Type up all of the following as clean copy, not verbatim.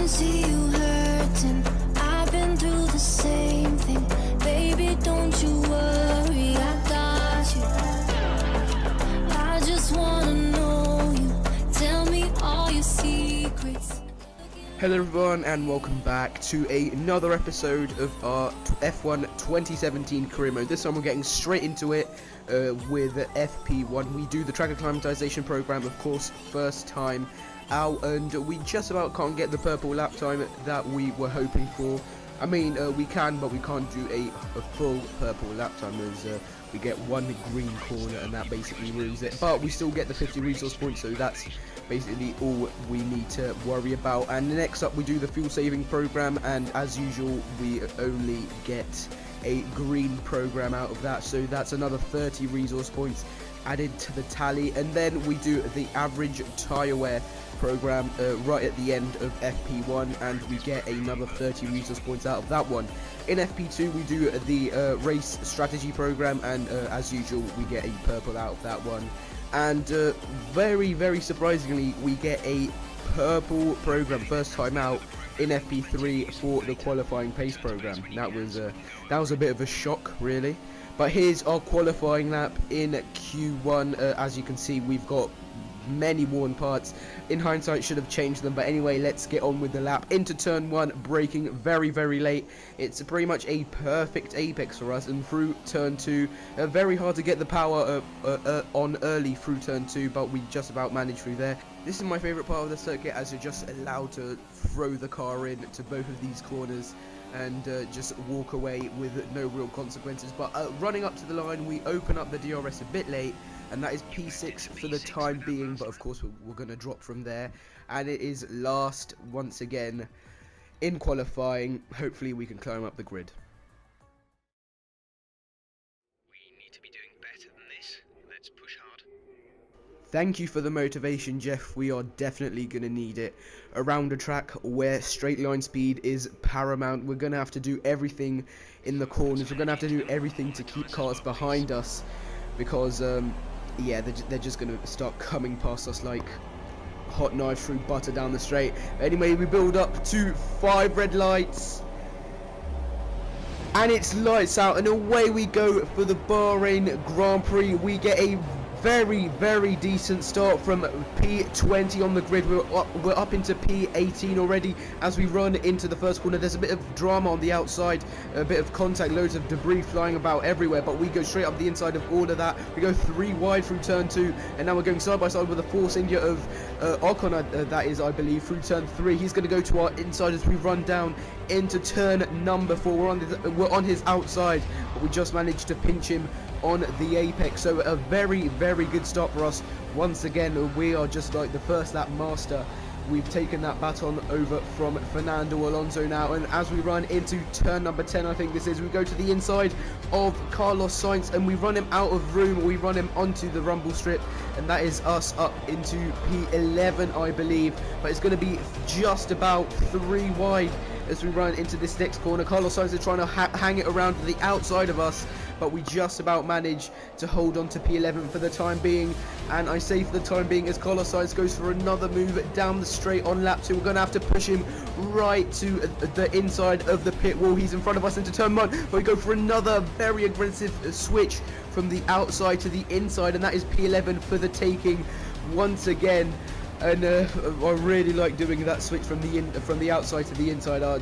See you hurting, I've been through the same thing. Baby, don't you worry, I got you. I just wanna know you, tell me all your secrets. Hello everyone and welcome back to another episode of our F1 2017 career mode. This time we're getting straight into it with FP1. We do the track acclimatization program, of course, first time out, and we just about can't get the purple lap time that we were hoping for. I mean, we can, but we can't do a full purple lap time as we get one green corner and that basically ruins it. But we still get the 50 resource points, so that's basically all we need to worry about. And next up we do the fuel saving program, and as usual we only get a green program out of that, so that's another 30 resource points added to the tally. And then we do the average tire wear program right at the end of FP1, and we get another 30 resource points out of that one. In FP2 we do the race strategy program, and as usual we get a purple out of that one. And very surprisingly we get a purple program first time out in FP3 for the qualifying pace program. That was a bit of a shock, really. But here's our qualifying lap in Q1. As you can see, we've got many worn parts. In hindsight, should have changed them, but anyway, let's get on with the lap. Into turn 1, braking very late. It's pretty much a perfect apex for us, and through turn 2, very hard to get the power on early through turn 2, but we just about managed through there. This is my favourite part of the circuit, as you're just allowed to throw the car in to both of these corners and just walk away with no real consequences. But running up to the line, we open up the DRS a bit late, and that is P6 for the time being, but of course we're going to drop from there, and it is last once again in qualifying. Hopefully we can climb up the grid. We need to be doing better than this. Let's push hard. Thank you for the motivation, Jeff. We are definitely going to need it around a track where straight line speed is paramount. We're going to have to do everything in the corners. We're going to have to do everything to keep cars behind us, because yeah, they're just going to start coming past us like hot knives through butter down the straight. Anyway, we build up to 5 red lights, and it's lights out, and away we go for the Bahrain Grand Prix. We get a very decent start from P20 on the grid. We're up into P18 already. As we run into the first corner, there's a bit of drama on the outside, a bit of contact, loads of debris flying about everywhere, but we go straight up the inside of all of that. We go 3 wide through turn 2, and now we're going side by side with a Force India of Ocon, that is, I believe, through turn 3. He's going to go to our inside as we run down into turn number 4. We're on his outside, but we just managed to pinch him on the apex. So a very good start for us. Once again, we are just like the first lap master. We've taken that baton over from Fernando Alonso now, and as we run into turn number 10, I think this is, we go to the inside of Carlos Sainz and we run him out of room. We run him onto the rumble strip, and that is us up into P11, I believe, but it's going to be just about 3 wide as we run into this next corner. Carlos Sainz is trying to hang it around the outside of us, but we just about manage to hold on to P11 for the time being. And I say for the time being as Carlos Sainz goes for another move down the straight on lap 2. We're going to have to push him right to the inside of the pit wall. He's in front of us into turn 1, but we go for another very aggressive switch from the outside to the inside, and that is P11 for the taking once again. And I really like doing that switch from the outside to the inside.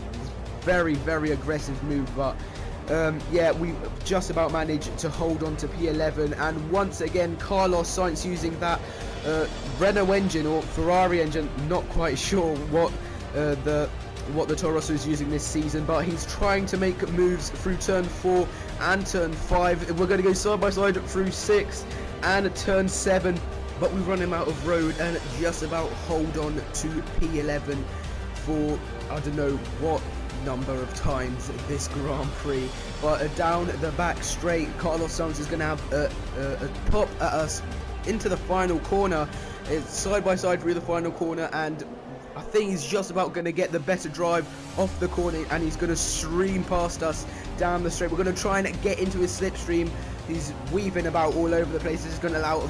Very aggressive move, but yeah, we just about managed to hold on to P11, and once again Carlos Sainz using that Renault engine or Ferrari engine, not quite sure what the what the Toro Rosso is using this season, but he's trying to make moves through turn 4 and turn 5. We're going to go side by side through 6 and turn 7, but we run him out of road and just about hold on to P11 for I don't know what number of times this Grand Prix. But down the back straight, Carlos Sainz is going to have a pop at us into the final corner. It's side by side through the final corner, and I think he's just about going to get the better drive off the corner, and he's going to stream past us down the straight. We're going to try and get into his slipstream. He's weaving about all over the place. This is going to allow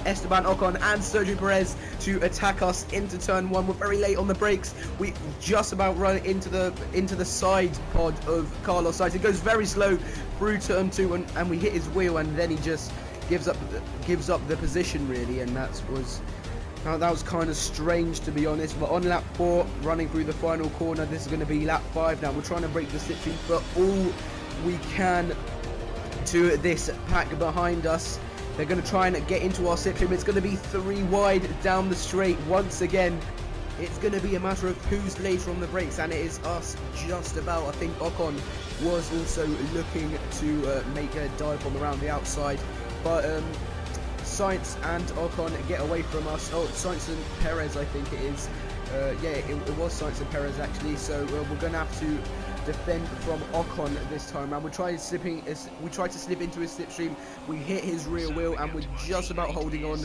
Esteban Ocon and Sergio Perez to attack us into turn 1. We're very late on the brakes. We just about run into the side pod of Carlos Sainz. It goes very slow through turn 2, and we hit his wheel, and then he just gives up the position really, and that was kind of strange, to be honest. But on lap 4, running through the final corner, this is going to be lap 5 now. We're trying to break the slipstream for all we can to this pack behind us. They're going to try and get into our slipstream. It's going to be 3 wide down the straight once again. It's going to be a matter of who's later on the brakes, and it is us just about. I think Ocon was also looking to make a dive bomb around the outside, but Sainz and Ocon get away from us. Oh, Sainz and Perez, I think it is. Yeah, it was Sainz and Perez actually. So we're going to have to defend from Ocon this time around. We tried to slip into his slipstream. We hit his rear wheel, and we're just about holding on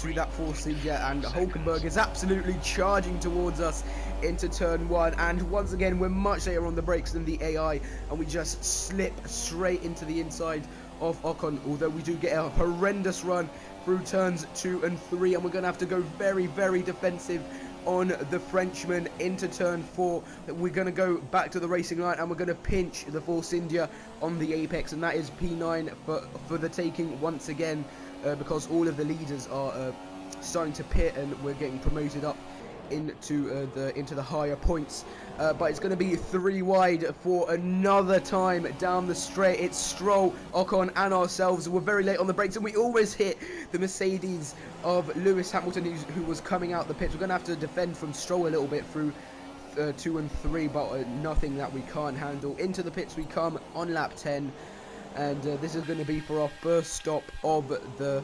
to that Force India. And Hulkenberg is absolutely charging towards us into turn 1. And once again, we're much later on the brakes than the AI, and we just slip straight into the inside of Ocon. Although we do get a horrendous run through turns 2 and 3, and we're going to have to go very, very defensive on the Frenchman into turn 4. We're going to go back to the racing line, and we're going to pinch the Force India on the apex, and that is P9 for the taking once again, because all of the leaders are starting to pit, and we're getting promoted up into the higher points. But it's going to be 3 wide for another time down the straight. It's Stroll, Ocon and ourselves. We're very late on the brakes, and we always hit the Mercedes of Lewis Hamilton, who was coming out the pits. We're going to have to defend from Stroll a little bit through 2 and 3, but nothing that we can't handle. Into the pits we come on lap 10, and this is going to be for our first stop of the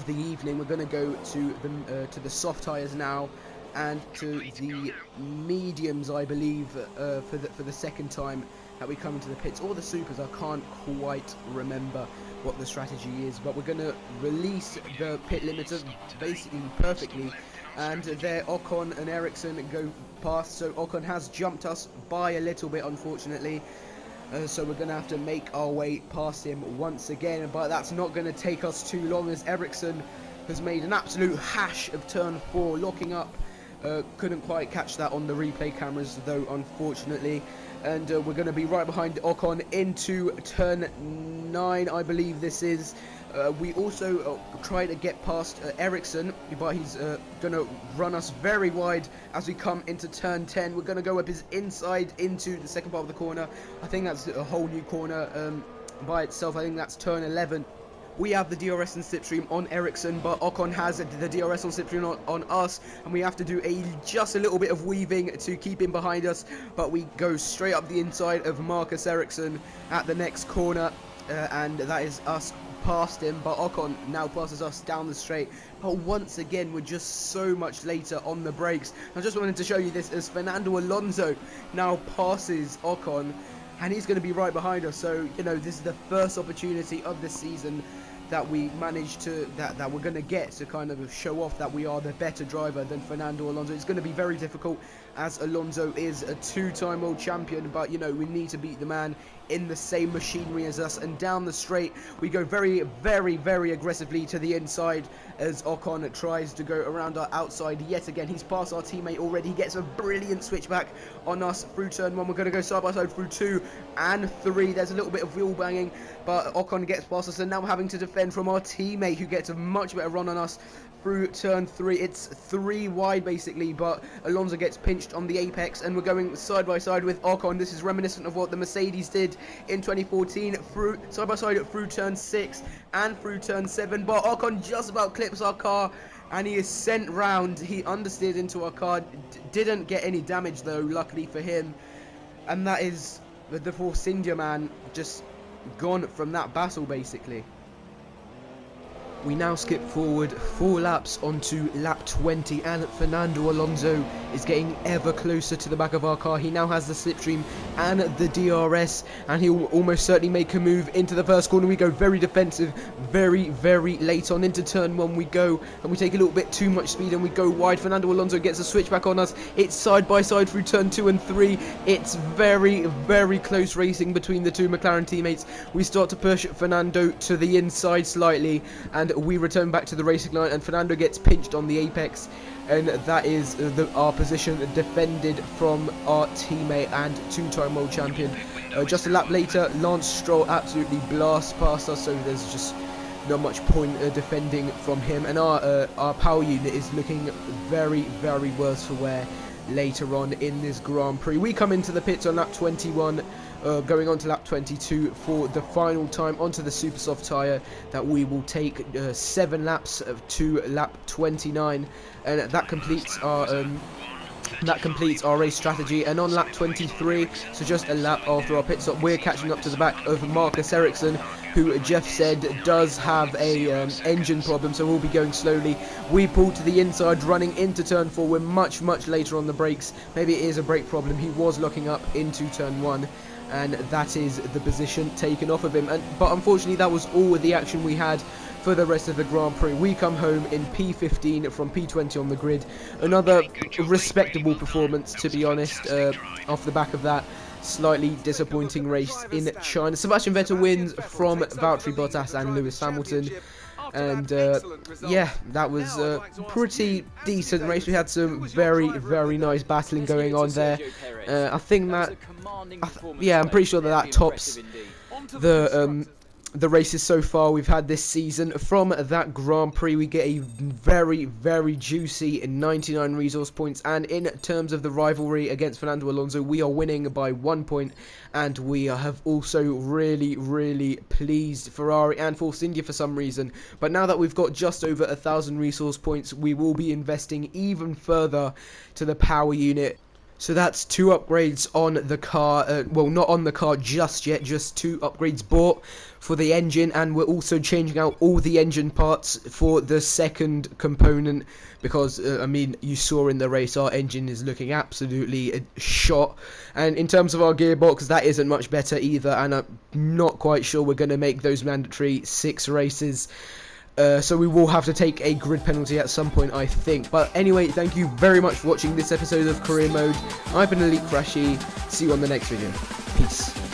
evening. We're going to go to the soft tyres now, and to the mediums, I believe, for the second time that we come into the pits, or the supers. I can't quite remember what the strategy is, but we're going to release the pit limiter basically perfectly, and there Ocon and Ericsson go past. So Ocon has jumped us by a little bit, unfortunately. So we're going to have to make our way past him once again, but that's not going to take us too long, as Ericsson has made an absolute hash of turn 4, locking up. Couldn't quite catch that on the replay cameras though, unfortunately. And we're going to be right behind Ocon into turn 9, I believe this is. We also try to get past Ericsson, but he's going to run us very wide as we come into turn 10. We're going to go up his inside into the second part of the corner. I think that's a whole new corner by itself. I think that's turn 11. We have the DRS and slipstream on Ericsson, but Ocon has the DRS on slipstream on us, and we have to do just a little bit of weaving to keep him behind us, but we go straight up the inside of Marcus Ericsson at the next corner, and that is us past him. But Ocon now passes us down the straight, but once again we're just so much later on the brakes. I just wanted to show you this, as Fernando Alonso now passes Ocon, and he's going to be right behind us. So, you know, this is the first opportunity of the season that we managed to, that we're going to get to kind of show off that we are the better driver than Fernando Alonso. It's going to be very difficult, as Alonso is a 2-time world champion, but, you know, we need to beat the man in the same machinery as us. And down the straight we go very, very, very aggressively to the inside, as Ocon tries to go around our outside yet again. He's passed our teammate already. He gets a brilliant switchback on us through turn 1. We're going to go side by side through 2 and 3. There's a little bit of wheel banging, but Ocon gets past us, and now we're having to defend from our teammate, who gets a much better run on us through turn 3. It's 3 wide basically, but Alonso gets pinched on the apex, and we're going side by side with Ocon. This is reminiscent of what the Mercedes did in 2014, through side by side through turn 6 and through turn 7, but Ocon just about clips our car and he is sent round. He understeered into our car, didn't get any damage though, luckily for him. And that is the Force India man just gone from that battle basically. We now skip forward 4 laps onto lap 20, and Fernando Alonso is getting ever closer to the back of our car. He now has the slipstream and the DRS, and he'll almost certainly make a move into the first corner. We go very defensive, very late on into turn 1 we go, and we take a little bit too much speed and we go wide. Fernando Alonso gets a switch back on us. It's side by side through turn 2 and 3. It's very close racing between the two McLaren teammates. We start to push Fernando to the inside slightly, and we return back to the racing line, and Fernando gets pinched on the apex, and that is our position defended from our teammate and 2-time world champion. Just a lap later, Lance Stroll absolutely blasts past us, so there's just not much point defending from him, and our power unit is looking very worse for wear later on in this Grand Prix. We come into the pits on lap 21, going on to lap 22 for the final time onto the super soft tyre that we will take 7 laps to lap 29, and that completes our race strategy. And on lap 23, so just a lap after our pit stop, we're catching up to the back of Marcus Ericsson, who Jeff said does have a engine problem, so we'll be going slowly. We pull to the inside, running into turn 4. We're much later on the brakes. Maybe it is a brake problem. He was locking up into turn 1, and that is the position taken off of him. But unfortunately, that was all the action we had for the rest of the Grand Prix. We come home in P15 from P20 on the grid. Another respectable performance, to be honest, off the back of that slightly disappointing race in China. Sebastian Vettel wins from Valtteri Bottas and Lewis Hamilton. And yeah, that was a pretty decent race. We had some very nice battling going on there. I think that, yeah, I'm pretty sure that tops the races so far we've had this season. From that Grand Prix, we get a very juicy 99 resource points, and in terms of the rivalry against Fernando Alonso, we are winning by 1 point, and we have also really pleased Ferrari and Force India for some reason. But now that we've got just over 1,000 resource points, we will be investing even further to the power unit. So that's 2 upgrades on the car, well, not on the car just yet, just 2 upgrades bought for the engine, and we're also changing out all the engine parts for the second component, because, I mean, you saw in the race, our engine is looking absolutely shot, and in terms of our gearbox, that isn't much better either, and I'm not quite sure we're going to make those mandatory 6 races. So we will have to take a grid penalty at some point, I think. But anyway, thank you very much for watching this episode of Career Mode. I've been Elite Crashy. See you on the next video. Peace.